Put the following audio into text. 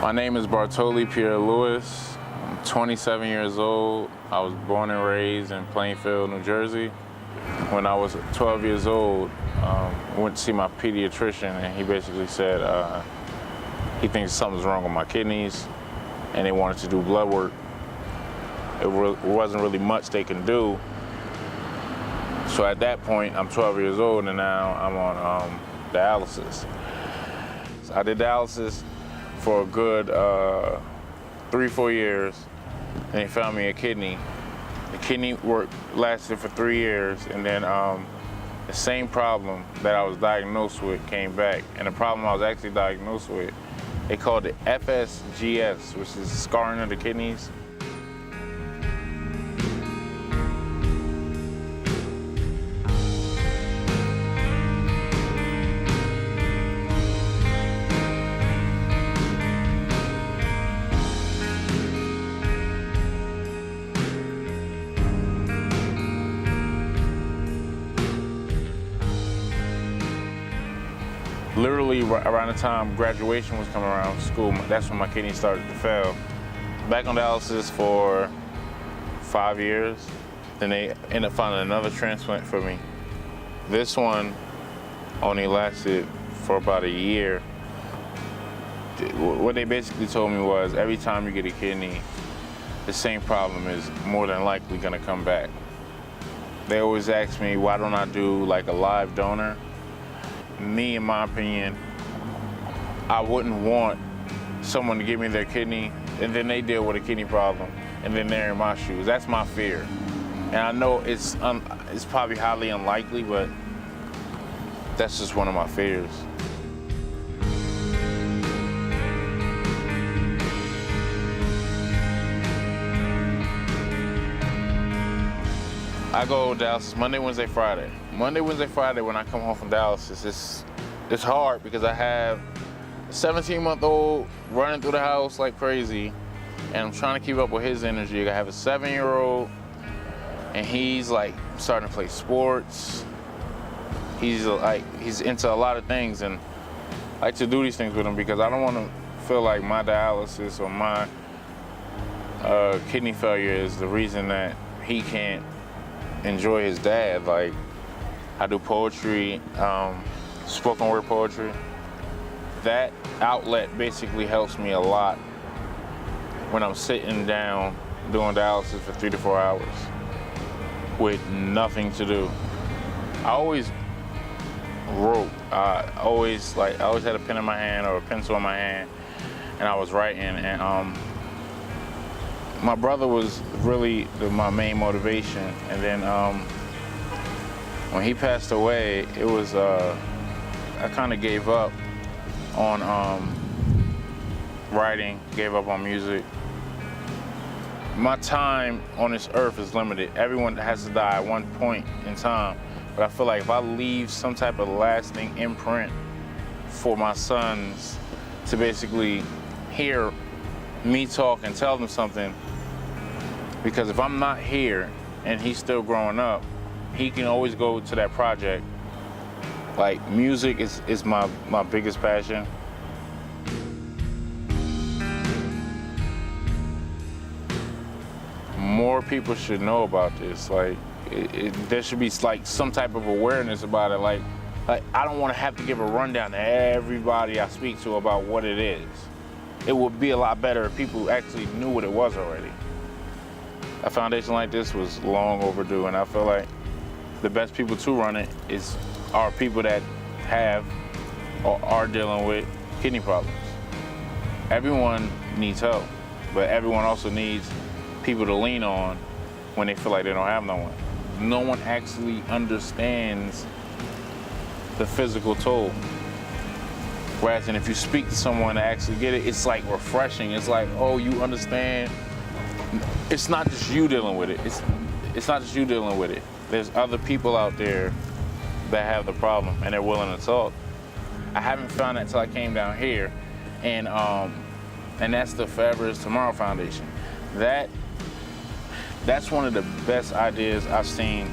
My name is Bartoli, Pierre-Louis. I'm 27 years old. I was born and raised in Plainfield, New Jersey. When I was 12 years old, I went to see my pediatrician, and he basically said he thinks something's wrong with my kidneys, and they wanted to do blood work. It wasn't really much they can do. So at that point, I'm 12 years old, and now I'm on dialysis. So I did dialysis for a good 3-4 years, and they found me a kidney. The kidney work lasted for 3 years, and then the same problem that I was diagnosed with came back. And the problem I was actually diagnosed with, they called it FSGS, which is scarring of the kidneys. Literally around the time graduation was coming around school, that's when my kidney started to fail. Back on dialysis for 5 years, then they ended up finding another transplant for me. This one only lasted for about a year. What they basically told me was every time you get a kidney, the same problem is more than likely gonna come back. They always ask me, why don't I do like a live donor? Me, in my opinion, I wouldn't want someone to give me their kidney and then they deal with a kidney problem and then they're in my shoes. That's my fear. And I know it's probably highly unlikely, but that's just one of my fears. I go dialysis Monday, Wednesday, Friday. Monday, Wednesday, Friday, when I come home from dialysis, it's hard because I have a 17-month-old running through the house like crazy, and I'm trying to keep up with his energy. I have a 7-year-old, and he's like starting to play sports. He's into a lot of things, and I like to do these things with him because I don't want to feel like my dialysis or my kidney failure is the reason that he can't enjoy his dad. Like, I do poetry, spoken word poetry. That outlet basically helps me a lot when I'm sitting down doing dialysis for 3 to 4 hours with nothing to do. I always wrote. I always had a pen in my hand or a pencil in my hand, and I was writing. And my brother was really my main motivation. And then when he passed away, it was, I kind of gave up on writing, gave up on music. My time on this earth is limited. Everyone has to die at one point in time. But I feel like if I leave some type of lasting imprint for my sons to basically hear me talk and tell them something, because if I'm not here and he's still growing up, he can always go to that project. Like, music is my biggest passion. More people should know about this. Like, there should be like some type of awareness about it. Like I don't want to have to give a rundown to everybody I speak to about what it is. It would be a lot better if people actually knew what it was already. A foundation like this was long overdue, and I feel like the best people to run it are people that have or are dealing with kidney problems. Everyone needs help, but everyone also needs people to lean on when they feel like they don't have no one. No one actually understands the physical toll. Whereas, and if you speak to someone that actually get it, it's like refreshing. It's like, oh, you understand. It's not just you dealing with it. It's not just you dealing with it. There's other people out there that have the problem and they're willing to talk. I haven't found that till I came down here, and that's the Forever is Tomorrow Foundation. That's one of the best ideas I've seen